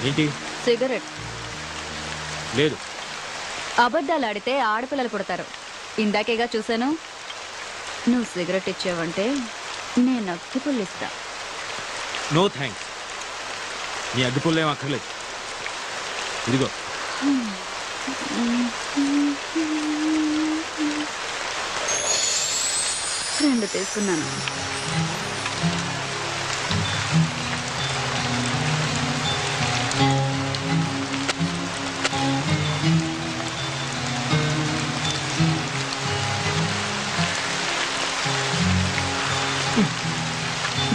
ఏంటి? సిగరెట్. లేదు. అబద్ధాలు ఆడితే ఆడపిల్లలు పుడతారు. ఇందాకేగా చూశాను. నువ్వు సిగరెట్ ఇచ్చావంటే నేను అగ్గిపుల్లు ఇస్తా. No thanks. నీ అగ్గిపుల్లు ఏం అక్కర్లేదు. ఇదిగో. రెండు తీసుకున్నాను.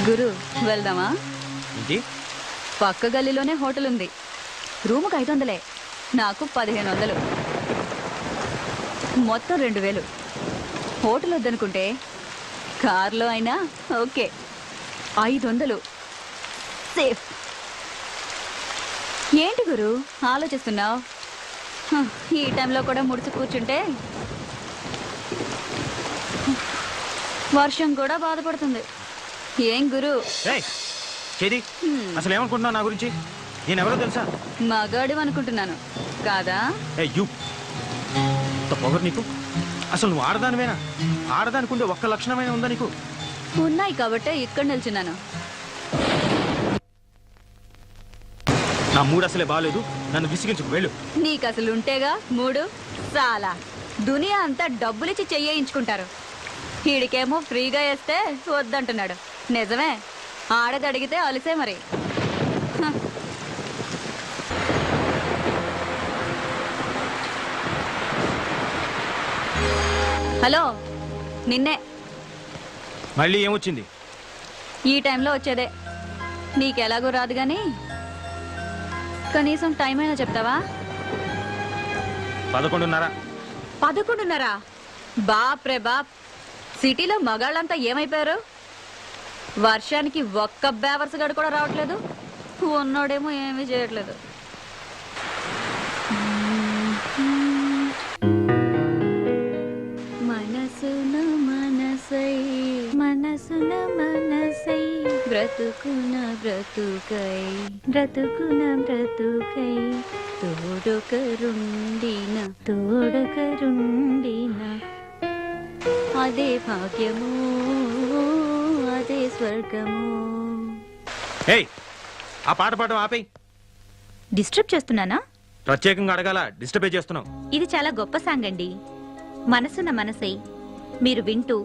గురు వెళ్దామా? ఏంటి? పక్క గల్లీలోనే హోటల్ ఉంది. రూముకు 500, నాకు 1500, మొత్తం 2000. హోటల్ వద్దనుకుంటే కార్లో అయినా ఓకే. 500 సేఫ్. ఏంటి గురు ఆలోచిస్తున్నావు? ఈ టైంలో కూడా ముడిచి కూర్చుంటే వర్షం కూడా బాధపడుతుంది. ఏం గురు? చేది అసలు ఏమనుకుంటున్నావు నా గురించి? నేను ఎవరో తెలుసా? మగాడు అనుకుంటున్నాను కాదా? పొగరు నీకు. అసలు నువ్వు ఆడదానివేనా? ఆడదానికుండే ఒక్క లక్షణమైన ఉందా నీకు? ఉన్నాయి కాబట్టే ఇక్కడ నిల్చున్నాను. నా మూడు అసలే బాగాలేదు. నన్ను విసిగించుకు వెళ్ళు. నీకు అసలు ఉంటేగా మూడు. చాలా దునియా అంతా డబ్బులిచ్చి చెయ్యించుకుంటారు. వీడికేమో ఫ్రీగా వేస్తే వద్దంటున్నాడు. నిజమే, ఆడది అడిగితే అలిసే మరి. హలో, నిన్నే. మళ్ళీ ఏమొచ్చింది? ఈ టైంలో వచ్చేదే. నీకెలాగో రాదు గాని కనీసం టైం అయినా చెప్తావా? 11:30. 11:30? బాప్ రే బాప్. సిటీలో మగాళ్ళంతా ఏమైపోయారు? వర్షానికి ఒక్క బేవర్స్ గడు కూడా రావట్లేదు. ఉన్నోడేమో ఏమీ చేయట్లేదు. మనసున మనసై మనసున మనసై బ్రతుకున బ్రతుకై బ్రతుకున బ్రతుకై తోడొకరుండిన తోడొకరుండిన అదే భాగ్యము అదే స్వర్గము. ఆ పాట పాడడం ఆపేయ్. డిస్టర్బ్ చేస్తున్నానా? ప్రత్యేకంగా అడగాల? డిస్టర్బే చేస్తున్నావు. ఇది చాలా గొప్ప సాంగ్ అండి. మనసున మనసై మీరు వింటూ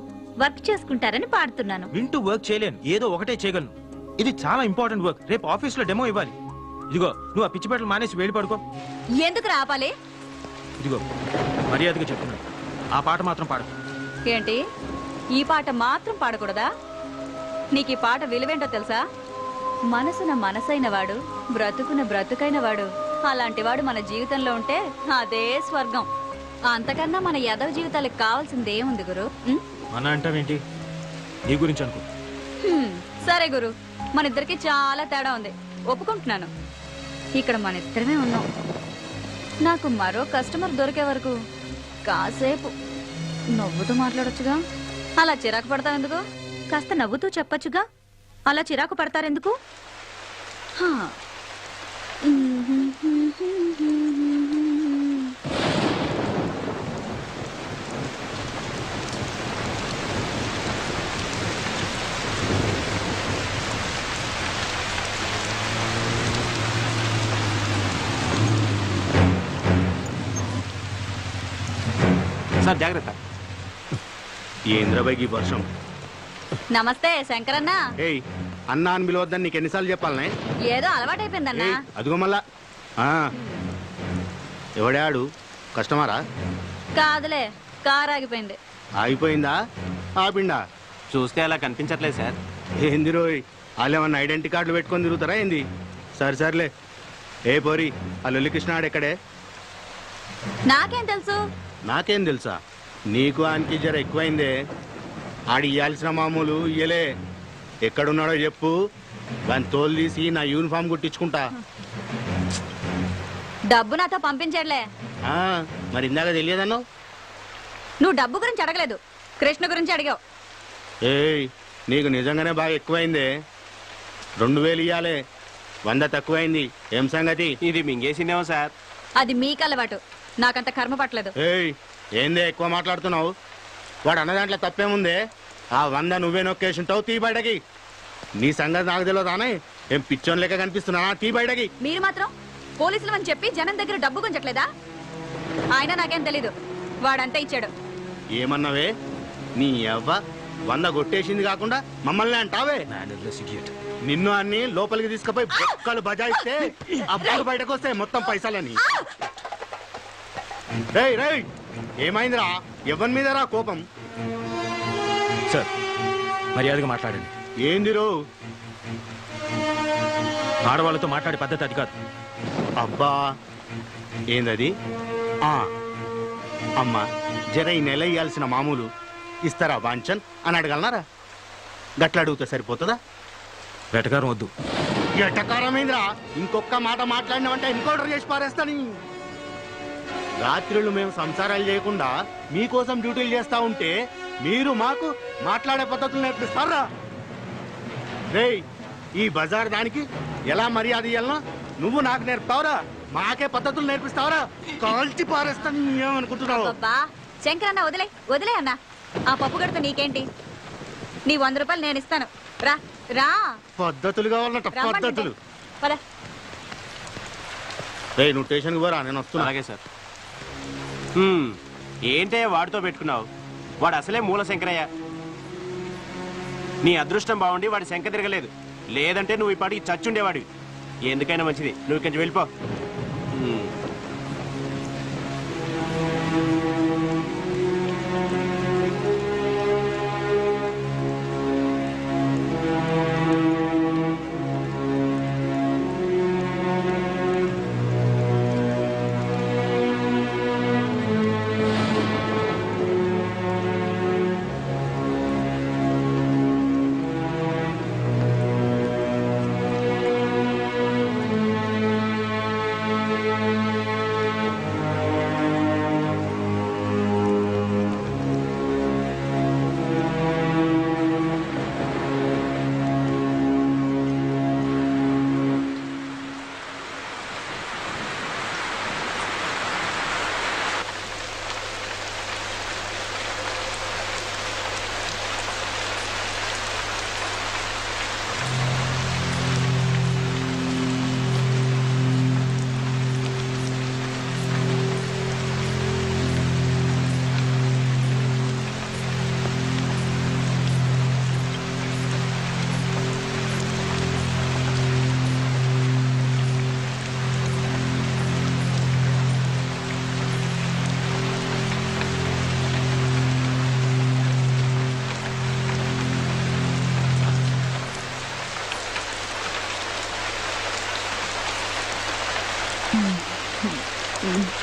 వర్క్ చేసుకుంటారని పాడుతున్నాను. వింటూ వర్క్ చేయలేను, ఏదో ఒకటే చేయగలను. ఇది చాలా ఇంపార్టెంట్ వర్క్. రేపు ఆఫీస్ లో డెమో ఇవ్వాలి. ఇదిగో, నువ్వు ఆ పిచ్చి బట్టలు మానేసి వెళ్ళి పడుకో. ఎందుకు రాపాలి? ఇదిగో మర్యాదగా చెప్తున్నాను, ఆ పాట మాత్రం పాడు. ఏంటి? ఈ పాట మాత్రం పాడకూడదా? నీకు ఈ పాట విలువేంటో తెలుసా? మనసున మనసైన వాడు, బ్రతుకున బ్రతుకైన వాడు, అలాంటి వాడు మన జీవితంలో ఉంటే అదే స్వర్గం. అంతకన్నా మన యదవ జీవితాలకు కావాల్సింది ఏముంది గురు? మన అంటావేంటి? నీ గురించి అనుకో. సరే గురు, మన ఇద్దరికి చాలా తేడా ఉంది, ఒప్పుకుంటున్నాను. ఇక్కడ మన ఇద్దరమే ఉన్నాం. నాకు మరో కస్టమర్ దొరికే వరకు కాసేపు నవ్వుతూ మాట్లాడొచ్చుగా. అలా చిరాకు పడతావెందుకు? కాస్త నవ్వుతూ చెప్పొచ్చుగా. అలా చిరాకు పడతారెందుకు? సార్ జాగ్రత్త. ఏంద్రబాయికి వర్షం. నమస్తే శంకరన్న. ఏయ్, అన్నా అని పిలవద్దని నీకు ఎన్నిసార్లు చెప్పాలనే? ఏదో అలవాటైపోయిందన్నా. అదిగో మళ్ళా. ఎవడాడు? కస్టమరా? కాదులే, కారు ఆగిపోయింది. ఆగిపోయిందా? ఆపిండా? చూస్తే అలా కనిపించట్లేదు సార్. ఏంది రోయ్, వాళ్ళు ఏమన్నా ఐడెంటిటీ కార్డులు పెట్టుకొని తిరుగుతారా ఏంది? సర్లే. ఏ పోరి, ఆ లొల్లికృష్ణ ఆడెక్కడే? నాకేం తెలుసు? నాకేం తెలుసా? నీకు ఆయనకి జర ఎక్కువైందే. ఆడి ఇయ్యాల్సిన మామూలు ఇయ్యలే. ఎక్కడున్నాడో చెప్పు, దాన్ని తోలు తీసి నా యూనిఫామ్ కుట్టించుకుంటా. డబ్బు నాతో పంపించట్లే. మరి ఇందాక తెలియదన్నావు? నువ్వు డబ్బు గురించి అడగలేదు, కృష్ణ గురించి అడిగావు. ఏయ్, నీకు నిజంగానే బాగా ఎక్కువైందే. 2000 ఇయ్యాలే. 100 తక్కువైంది. ఏం సంగతి? ఇది మింగేసిందేమో సార్. అది మీకు అలవాటు, నాకంత కర్మ పట్టలేదు. ఏయ్, ఏందే ఎక్కువ మాట్లాడుతున్నావు? వాడు అన్న దాంట్లో తప్పేముందే? ఆ 100 నువ్వే నొక్కేసింటావు. తీ బయటకి. నీ సంగతి నాకు తెలియదానే? ఏం పిచ్చోన్ లెక్క కనిపిస్తున్నానా? తీ బయటకి. మీరు మాత్రం పోలీసులు అని చెప్పి జనం దగ్గర డబ్బు గుంజట్లేదా? ఆయన నాకేం తెలీదు, వాడంతా ఇచ్చాడు. ఏమన్నావే? నీ అవ్వ 100 కొట్టేసింది కాకుండా మమ్మల్ని అంటావే? Mannerless idiot. నిన్ను అన్ని లోపలికి తీసుకుపోయి బొక్కలు బజాయిస్తే అబ్బాయి బయటకు వస్తాయి మొత్తం పైసలని. రేయ్ రేయ్, ఏమైందిరా? ఎవరి మీద రా కోపం? సార్, మర్యాదగా మాట్లాడండి. ఏందిరో? ఆడవాళ్ళతో మాట్లాడే పద్ధతి అది కాదు. అబ్బా, ఏందది? అమ్మా, జర ఈ నెల ఇయ్యాల్సిన మామూలు ఇస్తారా వాంచన్ అని అడగలనారా? గట్ల అడిగితే సరిపోతుందా? వెటకారం వద్దు. ఎటకారమైందిరా? ఇంకొక మాట మాట్లాడినామంటే ఎన్కౌంటర్ చేసి పారేస్తాను. రాత్రులు మేము సంసారాలు చేయకుండా మీకోసం డ్యూటీలు చేస్తా ఉంటే మీరు మాకు మాట్లాడే పద్ధతులు నేర్పిస్తారా? రేయ్, ఈ బజార్ దానికి ఎలా మర్యాద ఇయ్యాలనో నువ్వు నాకు నేర్పుతావురా? మాకే పద్ధతులు నేర్పిస్తావరా? కాల్చి పారేస్తాను. ఏమనుకుంటున్నావు? అబ్బా శంకరన్న, వదిలే వదిలే అన్న. ఆ పప్పు గడత నీకేంటి? నీ 100 రూపాయలు నేను ఇస్తాను. రా రా. పద్ధతులు కావాలన్నట, పద్ధతులు. పద. రేయ్, నువ్వు స్టేషన్కి పోరా, నేను వస్తున్నా. అలాగే సార్. ఏంటే వాడితో పెట్టుకున్నావు? వాడు అసలే మూల శంకరయ్య. నీ అదృష్టం బాగుండి వాడి శంక తిరగలేదు. లేదంటే నువ్వు ఈ పాటికి చచ్చుండేవాడివి. ఎందుకైనా మంచిది, నువ్వు కొంచెం వెళ్ళిపో.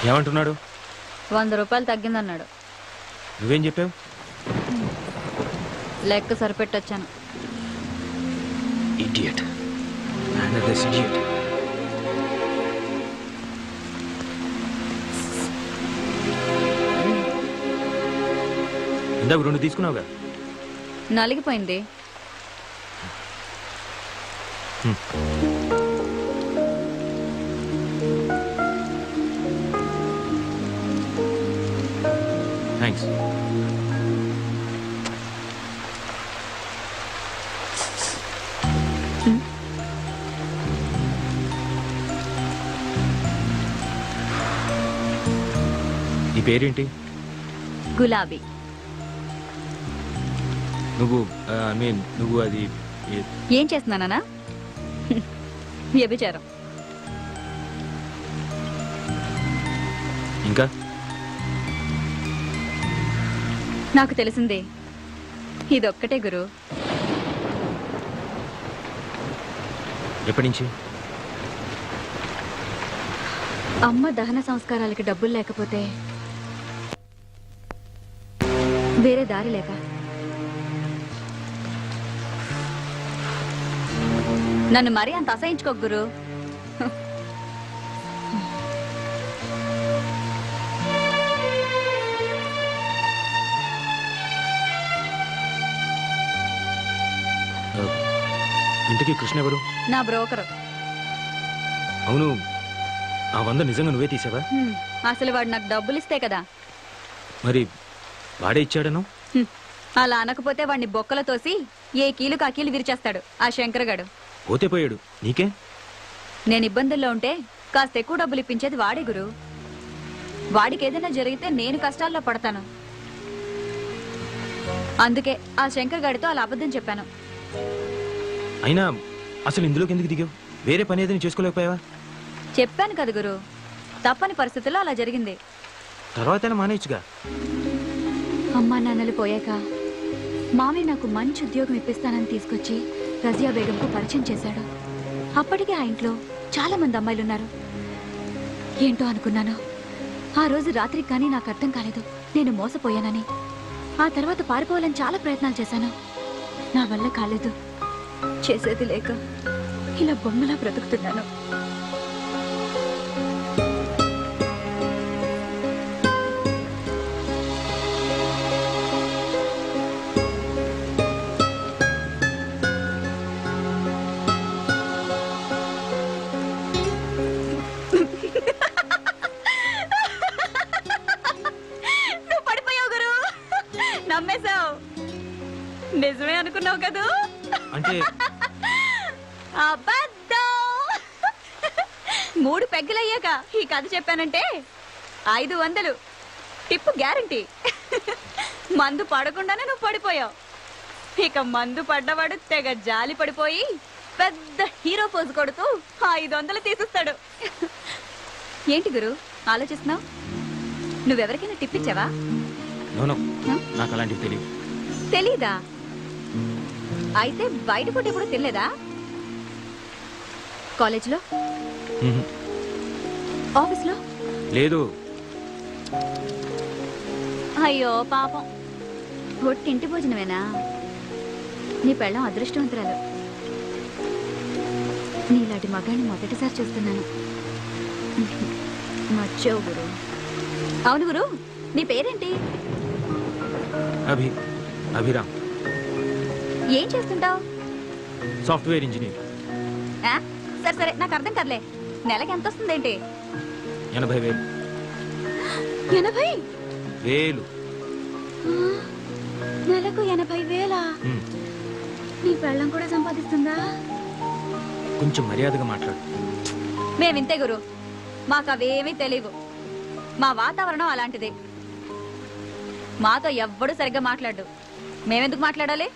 ఏమంటున్నాడు? 100 రూపాయలు తగ్గిందన్నాడు. నువ్వేం చెప్పావు? లెక్క సరిపెట్టొచ్చాను. ఇడియట్. Mannerless idiot. ఇందాక 2 తీసుకున్నావుగా? నలిగిపోయింది. థ్యాంక్స్. నీ పేరేంటి? గులాబీ. నువ్వు నువ్వు అది ఏం చేస్తున్నానా? వ్యభిచారం. ఇంకా నాకు తెలిసిందే ఇదొక్కటే గురు. ఎప్పటి నుంచి? అమ్మ దహన సంస్కారాలకి డబ్బులు లేకపోతే వేరే దారి లేక నన్ను మరీ అంత అసహించుకోకు గురు. ఇంతకీ కృష్ణ ఎవరు? నా బ్రోకరు. అవును, ఆ 100 నిజంగా నువ్వే తీసావా? అసలు వాడు నాకు డబ్బులు ఇస్తే కదా. మరి వాడే ఇచ్చాడను? హ్మ్. అలా అనకపోతే వాడిని బొక్కల తోసి ఏ కీలు కాకీలు విరిచేస్తాడు ఆ శంకరగాడు. పోతే పోయాడు, నీకే. నేను ఇబ్బందుల్లో ఉంటే కాస్త ఎక్కువ డబ్బులు ఇప్పించేది వాడే గురు. వాడికి ఏదైనా జరిగితే నేను కష్టాల్లో పడతాను. అందుకే ఆ శంకర్ గాడితో అలా అబద్ధం చెప్పాను. అయినా అసలు ఇందులోకి ఎందుకు దిగావు? వేరే పని ఏదైనా చేసుకోలేకపోయావా? చెప్పాను కదా గురు, తప్పని పరిస్థితుల్లో అలా జరిగింది. తర్వాత మానేయచ్చుగా. అమ్మా నాన్నలు పోయాక మామయ్య నాకు మంచి ఉద్యోగం ఇప్పిస్తానని తీసుకొచ్చి రజియా బేగంకు పరిచయం చేశాడు. అప్పటికే ఆ ఇంట్లో చాలా మంది అమ్మాయిలున్నారు. ఏంటో అనుకున్నాను. ఆ రోజు రాత్రికి కానీ నాకు అర్థం కాలేదు నేను మోసపోయానని. ఆ తర్వాత పారిపోవాలని చాలా ప్రయత్నాలు చేశాను. నా వల్ల కాలేదు. చేసేది లేక ఇలా బొమ్మలా బ్రతుకుతున్నాను. నువ్వు పడిపోయావు గురు, నమ్మేశావు. నిజమే అనుకున్నావు కదూ? అంటే అబద్ధం. 3 పెగ్గలయ్యాక ఈ కథ చెప్పానంటే 500 టిప్పు గ్యారంటీ. మందు పడకుండానే నువ్వు పడిపోయావు. ఇక మందు పడ్డవాడు తెగ జాలి పడిపోయి పెద్ద హీరో పోజు కొడుతూ 500 తీసిస్తాడు. ఏంటి గురు ఆలోచిస్తున్నావు? నువ్వెవరికైనా టిప్ ఇచ్చావా? నో, నాకు అలాంటివి తెలియదు. తెలీదా? అయితే బయట పూట ఎప్పుడు తినలేదా? కాలేజీలో, మ్మ్. ఆఫీస్లో? లేదు. అయ్యో పాపం, ఒట్టింటి భోజనమేనా? నీ పెళ్ళం అదృష్టవంతురాలు. నీలాంటి మగాన్ని మొదటిసారి చూస్తున్నాను. మర్చావు గురు. అవును గురు, నీ పేరేంటి? అభిరామ్. ఏం చేస్తుంటావు? Software engineer. సరే సరే, నాకు అర్థం కదలే. నెలకి ఎంత వస్తుందేంటి? 80,000. 80,000? నెలకు 80,000? మ్మ్. నీ పెళ్ళం కూడా సంపాదిస్తుందా? కొంచెం మర్యాదగా మాట్లాడు. మేమింతే గురు, మాకు అవేమీ తెలియవు. మా వాతావరణం అలాంటిది. మాతో ఎవ్వడూ సరిగ్గా మాట్లాడు. మేమెందుకు మాట్లాడాలి?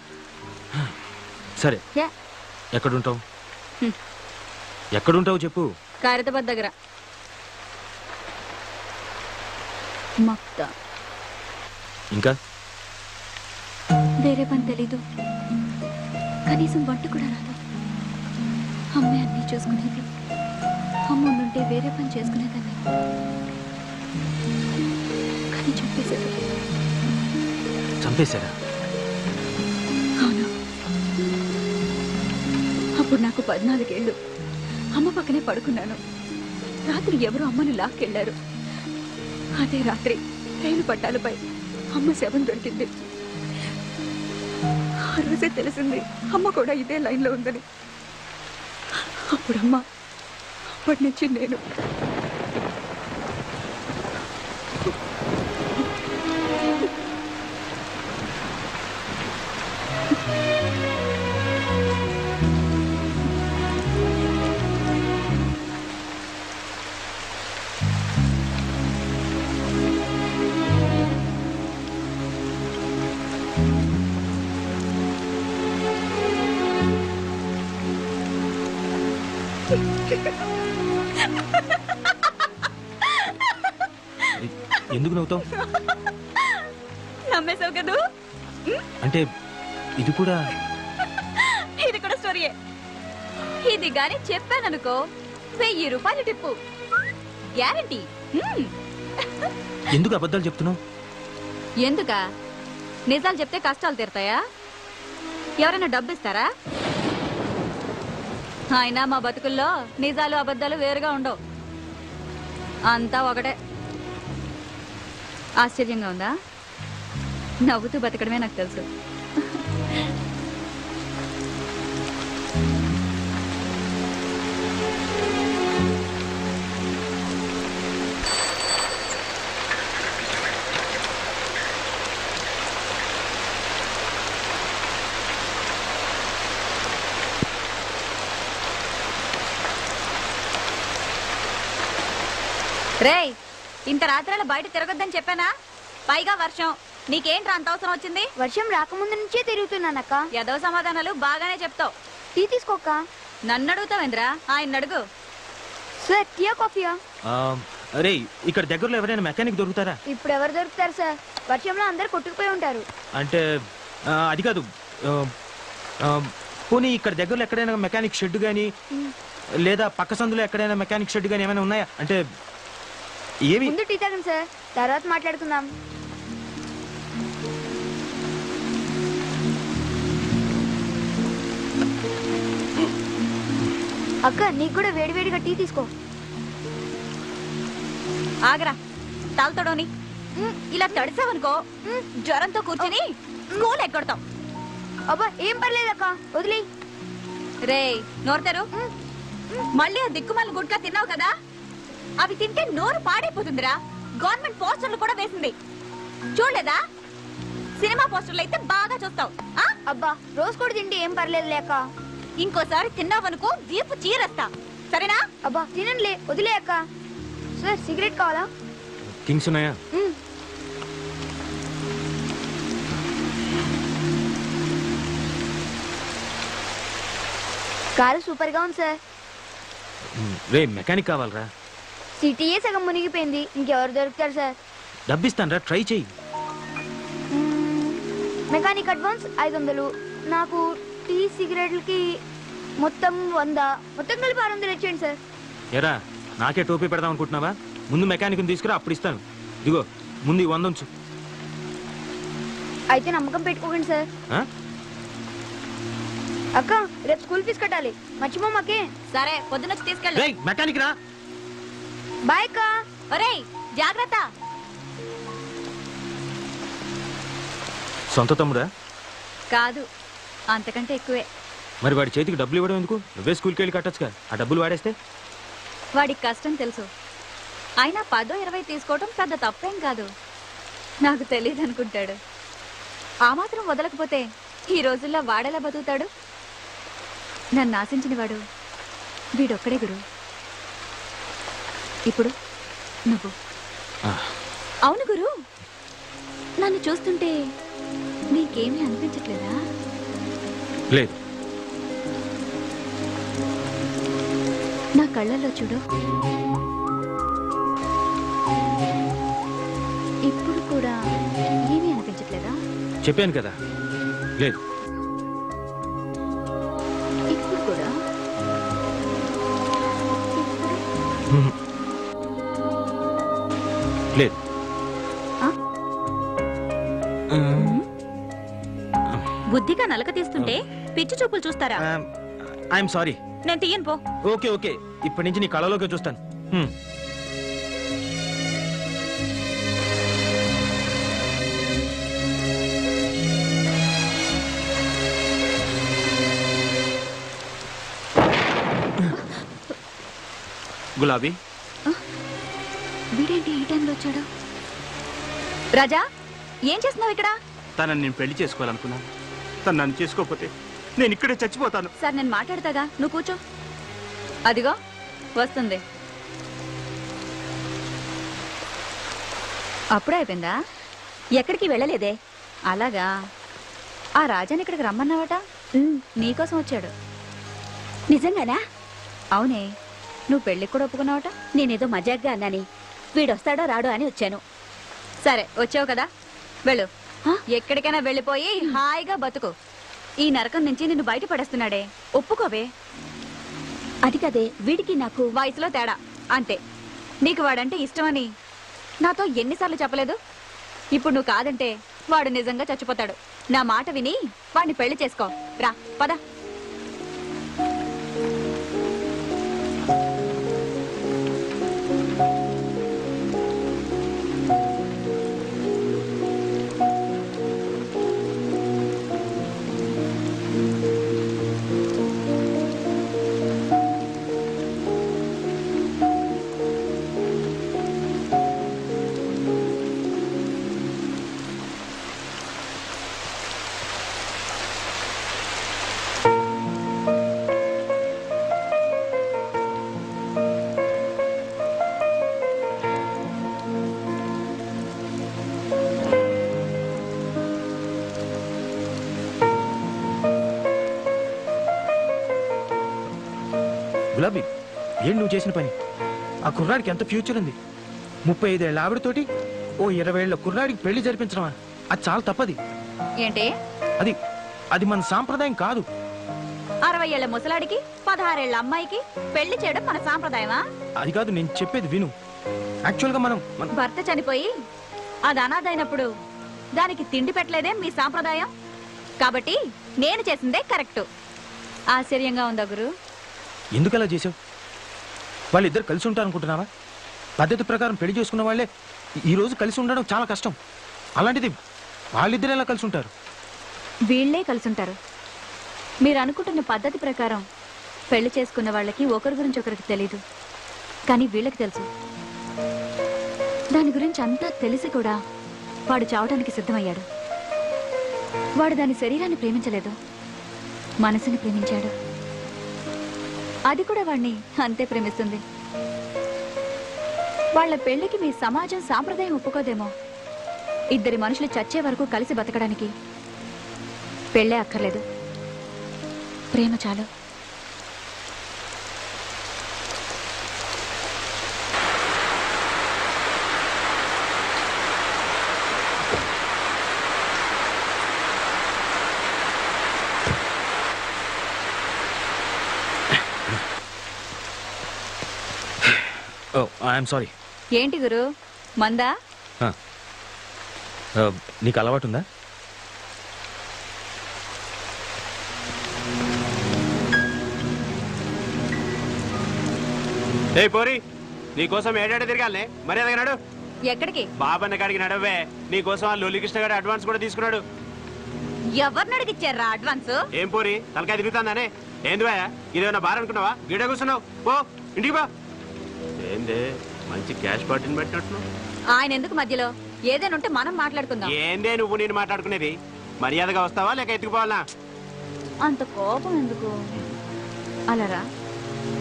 సరే, యా, ఎక్కడుంటావు? హ్మ్. ఎక్కడుంటావు చెప్పు. ఖైరతాబాద్ దగ్గర. మక్తా. ఇంకా వేరే పని తెలీదు, కనీసం వంట కూడా రాదు. అమ్మే అన్నీ చూసుకునేది. అమ్మ ఉండుంటే వేరే పని చేసుకునేదాన్ని, కానీ చెప్పేసేది. చంపేశారా? అవును. అప్పుడు నాకు 14 ఏళ్ళు. అమ్మ పక్కనే పడుకున్నాను. రాత్రి ఎవరో అమ్మను లాక్కెళ్లారు. అదే రాత్రి రైలు పట్టాలపై అమ్మ శవం దొరికింది. ఆ రోజే తెలిసింది అమ్మ కూడా ఇదే లైన్లో ఉందని. అప్పుడమ్మ, అప్పటి నుంచి నేను. ఎందుకు నవ్వుతావు? నమ్మేశావు కదూ? అంటే ఇది కూడా స్టోరీయే. ఇది గాని చెప్పాననుకో 1000 రూపాయలు టిప్పు గ్యారంటీ. ఎందుకు అబద్ధాలు చెప్తున్నావు? ఎందుకా? నిజాలు చెప్తే కష్టాలు తీరుతాయా? ఎవరైనా డబ్బు ఇస్తారా? అయినా మా బతుకుల్లో నిజాలు అబద్ధాలు వేరుగా ఉండవు, అంతా ఒకటే. ఆశ్చర్యంగా ఉందా? నవ్వుతూ బతకడమే నాకు తెలుసు. రేయ్, ఇంత రాత్రాల బయట తిరగొద్దని చెప్పానా? పైగా వర్షం. నీకేంట్రా అంత అవసరం వచ్చింది? వర్షం రాకముందు నుంచే తిరుగుతున్నానక్క. ఏదో సమాధానాలు బాగానే చెప్తావు. టీ తీసుకోక్క. నన్ను అడుగుతావేంద్రా? ఆయన అడుగు. సార్ టీయా కాఫీయా? అరే, ఇక్కడ దగ్గరలో ఎవరైనా మెకానిక్ దొరుకుతారా? ఇప్పుడు ఎవరు దొరుకుతారు సార్? వర్షంలో అందరు కొట్టుకుపోయి ఉంటారు. అంటే అది కాదు. పోనీ ఇక్కడ దగ్గరలో ఎక్కడైనా మెకానిక్ షెడ్ గానీ లేదా పక్క సందులో ఎక్కడైనా మెకానిక్ షెడ్ గానీ ఏమైనా ఉన్నాయా? అంటే ఏమి? ముందు టీ తాగండి సార్, తర్వాత మాట్లాడుకుందాం. అక్క, నీకు కూడా వేడివేడిగా టీ తీసుకో. ఆగరా, తాగుతాడోని. ఇలా తడిసావనుకో జ్వరంతో కూర్చుని స్కూల్ ఎగ్గొడతాం. అబ్బా ఏం పర్లేదక్క, వదిలే. రేయ్, నోరుతారు. మళ్ళీ ఆ దిక్కుమాల గుడ్కా తిన్నావు కదా, అవి తింటే నోరు పాడైపోతుందిరా. గవర్నమెంట్ పోస్టర్లు కూడా వేసింది, చూడలేదా? సినిమా పోస్టర్లు అయితే బాగా చూస్తావు. అబ్బా రోజు కూడా తింటే ఏం పర్లేదు లేక. ఇంకోసారి తిన్నావనుకో వీపు చీరేస్తా, సరేనా? అబ్బా తినండిలే, వదిలే అక్క. సార్ సిగరెట్ కావాలా? కింగ్స్ ఉన్నాయా? కారు సూపర్ గా ఉంది సార్. రే, మెకానిక్ కావాలరా? సిటీయే సగం మునిగిపోయింది, ఇంకెవరు దొరుకుతారు సార్? డబ్బిస్తాను రా, ట్రై చెయ్యి. మెకానిక్ అడ్వాన్స్ 500, నాకు టీ సిగరెట్లకి మొత్తం 100, మొత్తం కలిపి 600 ఇచ్చేయండి సార్. ఎరా, నాకే టోపీ పెడదాం అనుకుంటున్నావా? ముందు మెకానిక్ తీసుకురా, అప్పుడు ఇస్తాను. ఇదిగో ముందు 100 ఉంచు. అయితే నమ్మకం పెట్టుకోకండి సార్. అక్క, రేపు స్కూల్ ఫీజు కట్టాలి, మర్చిపోమాకే. సరే, పొద్దునొచ్చి తీసుకెళ్ళు. రేయ్, మెకానిక్ రా. బాయ్ అక్క. ఒరేయ్, జాగ్రత్త. సొంత తమ్ముడా? కాదు, అంతకంటే ఎక్కువే. మరి వాడి చేతికి డబ్బులు ఇవ్వడం ఎందుకు? నువ్వే స్కూల్కి వెళ్ళి కట్టచ్చుగా. ఆ డబ్బులు వాడేస్తే వాడికి కష్టం తెలుసు, అయినా 10-20 తీసుకోవడం పెద్ద తప్పేం కాదు. నాకు తెలియదు అనుకుంటాడు. ఆ మాత్రం వదలకపోతే ఈ రోజుల్లో వాడేలా బతుకుతాడు? నన్ను ఆశించిన వాడు వీడొక్కడే గురు. ఇప్పుడు నువ్వు. అవును గురు, నన్ను చూస్తుంటే నీకేమీ అనిపించట్లేదా? లేదు. నా కళ్ళల్లో చూడు, ఇప్పుడు కూడా ఏమీ అనిపించట్లేదా? చెప్పాను కదా, లేదు. ఇప్పుడు కూడా లేదు. బుద్ధిగా నలక తీస్తుంటే పిచ్చి చూపులు చూస్తారా? I'm sorry. నేను తీయను పో. ఓకే ఓకే, ఇప్పటి నుంచి నీ కళలోకి చూస్తాను. గులాబీ, వీడేంటి ఈ టైంలో వచ్చాడు? రాజా, ఏం చేస్తున్నావు ఇక్కడ? తనని నేను పెళ్లి చేసుకోవాలనుకున్నాను. తను నన్ను చేసుకోకపోతే నేను ఇక్కడే చచ్చిపోతాను. సార్, నేను మాట్లాడతాగా, నువ్వు కూర్చో. అదిగో వస్తుంది. అప్పుడే అయిపోయిందా? ఎక్కడికి వెళ్ళలేదే. అలాగా, ఆ రాజాని ఇక్కడికి రమ్మన్నావట? నీకోసం వచ్చాడు. నిజంగానా? అవునే, నువ్వు పెళ్ళికి కూడా ఒప్పుకున్నావట? నేనేదో మజాగ్గా అన్నాని, వీడొస్తాడో రాడో అని వచ్చాను. సరే, వచ్చావు కదా, వెళ్ళు. ఎక్కడికైనా వెళ్ళిపోయి హాయిగా బతుకు. ఈ నరకం నుంచి నిన్ను బయట పడేస్తున్నాడే, ఒప్పుకోవే. అది కదే, వీడికి నాకు వయసులో తేడా అంతే. నీకు వాడంటే ఇష్టమని నాతో ఎన్నిసార్లు చెప్పలేదు? ఇప్పుడు నువ్వు కాదంటే వాడు నిజంగా చచ్చిపోతాడు. నా మాట విని వాడిని పెళ్లి చేసుకో. రా, పద. గులాబీ ఏం నువ్వు చేసిన పని? ఆ కుర్రాడికి ఎంత ఫ్యూచర్ ఉంది. 35 ఏళ్ళ ఆవిడతోటి ఓ 20 ఏళ్ళ కుర్రాడికి పెళ్లి జరిపించడమా? అది చాలా తప్పది. ఏంటి అది అది మన సాంప్రదాయం కాదు. 60 ఏళ్ల ముసలాడికి 16 ఏళ్ల అమ్మాయికి పెళ్లి చేయడం మన సాంప్రదాయమా? అది కాదు, నేను చెప్పేది విను. యాక్చువల్గా మనం భర్త చనిపోయి అది అనాథైనప్పుడు దానికి తిండి పెట్టలేదే మీ సాంప్రదాయం. కాబట్టి నేను చేసిందే కరెక్ట్. ఆశ్చర్యంగా ఉందా గురు? ఎందుకు అలా చేసావు? వాళ్ళిద్దరు కలిసి ఉంటారు అనుకుంటున్నావా? పద్ధతి ప్రకారం పెళ్లి చేసుకున్న వాళ్ళే ఈ రోజు కలిసి ఉండడం చాలా కష్టం. అలాంటిది వాళ్ళిద్దరు ఎలా కలిసి ఉంటారు? వీళ్లే కలుసుంటారు. మీరు అనుకుంటున్న పద్ధతి ప్రకారం పెళ్లి చేసుకున్న వాళ్ళకి ఒకరి గురించి ఒకరికి తెలీదు, కానీ వీళ్ళకి తెలుసు. దాని గురించి అంతా తెలిసి కూడా వాడు చావడానికి సిద్ధమయ్యాడు. వాడు దాని శరీరాన్ని ప్రేమించలేదు, మనసుని ప్రేమించాడు. అది కూడా వాణ్ణి అంతే ప్రేమిస్తుంది. వాళ్ళ పెళ్లికి మీ సమాజం సాంప్రదాయం ఒప్పుకోదేమో. ఇద్దరి మనుషులు చచ్చే వరకు కలిసి బతకడానికి పెళ్ళే అక్కర్లేదు, ప్రేమ చాలు. ఓ ఐఎమ్ సారీ. ఏంటి గురు, మందా? నీకు అలవాటు ఉందా? ఏ పోరి, నీకోసం ఏడాడు తిరగాలనే మర్యాదగా నడు. ఎక్కడికి? బాబన్న కాడికి నడవే. నీకోసం ఆ లొల్లికృష్ణ గారి అడ్వాన్స్ కూడా తీసుకున్నాడు. ఎవరిని అడిగిచ్చారా అడ్వాన్స్? ఏం పోరి తలకాయ తిరుగుతుందానే? ఏంది బాయా, ఇదేమన్నా బార్ అనుకున్నావా? గీడ కూర్చున్నావు, పో ఇంటికి బా. ఏందే మంచి క్యాష్ పార్టీని పెట్టినట్టు. ఆయన ఎందుకు మధ్యలో? ఏదైనా ఉంటే మనం మాట్లాడుకుందాం. ఏందే నువ్వు నేను మాట్లాడుకునేది? మర్యాదగా వస్తావా లేక ఎత్తుకుపోవాలా? అంత కోపం ఎందుకు? అలా రా,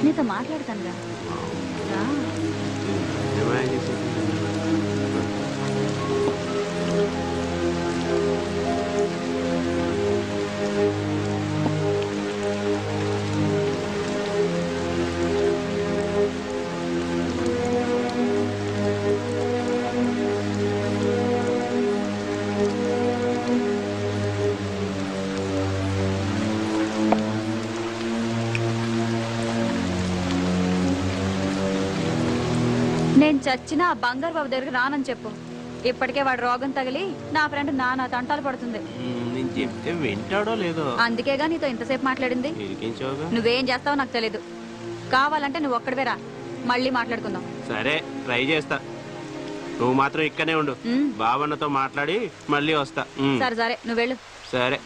నీతో మాట్లాడతాను రా. నేను చచ్చినా ఆ బంగారు బాబు దగ్గరికి రానని చెప్పు. ఇప్పటికే వాడు రోగం తగిలి నా ఫ్రెండ్ నా తంటాలు పడుతుంది. నేను చెప్తే వింటాడో లేదో, అందుకేగా నీతో ఇంతసేపు మాట్లాడింది. ఇరికించావుగా. నువ్వేం చేస్తావో నాకు తెలీదు. కావాలంటే నువ్వు ఒక్కడివే రా, మళ్ళీ మాట్లాడుకుందాం. సరే ట్రై చేస్తా. నువ్వు మాత్రం ఇక్కడనే ఉండు. బావన్నతో మాట్లాడి మళ్ళీ వస్తా. సరే సరే, నువ్వు వెళ్ళు. సరే.